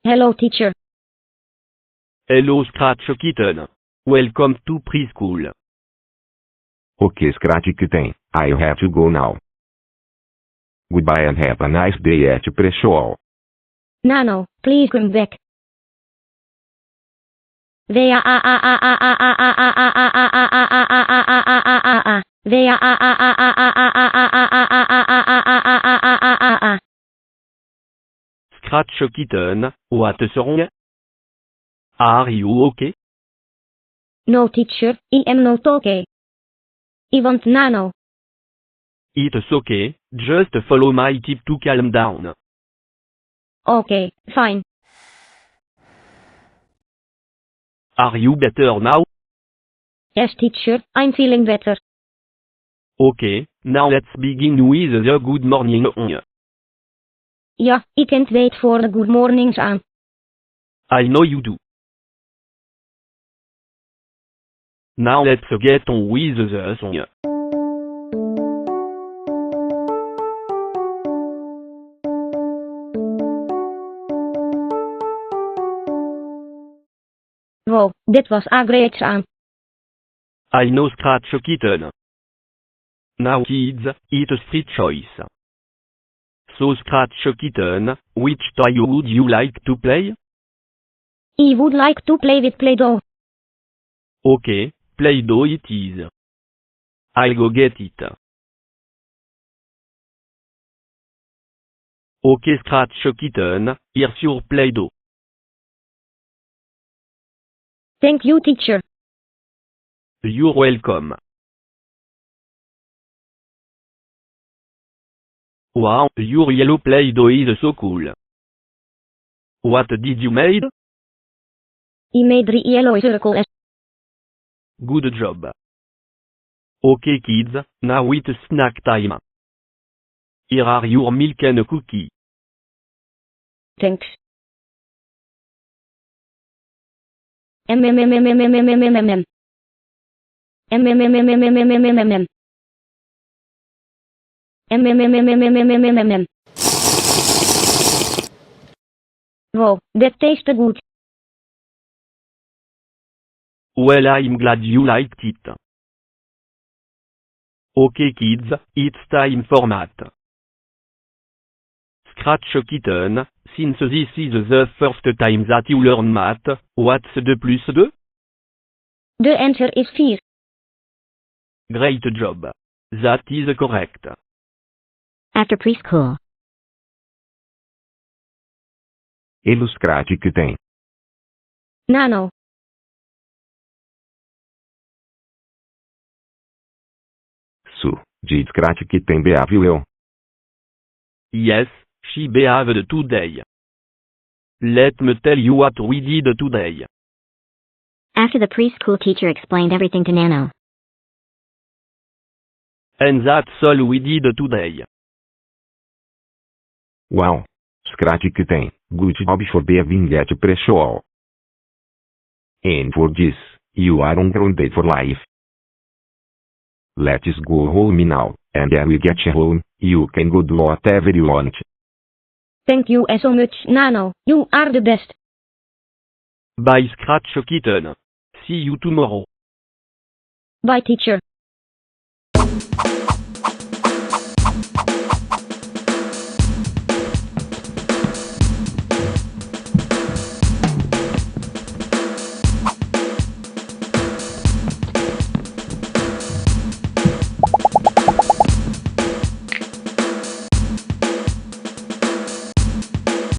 Hello, teacher. Hello Scratch Kitten. Welcome to Preschool. Okay, Scratch Kitten, I have to go now. Goodbye and have a nice day at Preschool. Nano, please come back. Scratch Kitten, what's wrong? Are you okay? No, teacher, I am not okay. I want Nano. It's okay, just follow my tip to calm down. Okay, fine. Are you better now? Yes, teacher, I'm feeling better. Okay, now let's begin with the good morning. Yeah, I can't wait for the good mornings aan. I know you do. Now let's get on with the song. Wow, dit was great aan. I know Scratch Kitten. Now kids, it's street choice. So Scratch Kitten, which toy would you like to play? I would like to play with Play-Doh. Okay, Play-Doh it is. I'll go get it. Okay Scratch Kitten, here's your Play-Doh. Thank you, teacher. You're welcome. Wow, your yellow Play-Doh is so cool. What did you made? I made 3 yellow circles. Good job. Okay kids, now it's snack time. Here are your milk and cookie. Thanks. MMMMMMMMMM. MMMMMMMMM. MMMMMMMMM. Wow, that tasted good. Well, I'm glad you liked it. Okay kids, it's time for math. Scratch Kitten, since this is the first time that you learn math, what's 2 plus 2? The answer is 4. Great job. That is correct. After preschool. Hello, Scratch Kitten. Nano. So, did Scratch Kitten behave well? Yes, she behaved today. Let me tell you what we did today. After the preschool teacher explained everything to Nano. And that's all we did today. Wow, Scratch Kitten, good job for behaving at Preschool. And for this, you are on grounded for life. Let's go home now, and when we get home, you can go do whatever you want. Thank you so much, Nano. You are the best. Bye Scratch Kitten. See you tomorrow. Bye, teacher.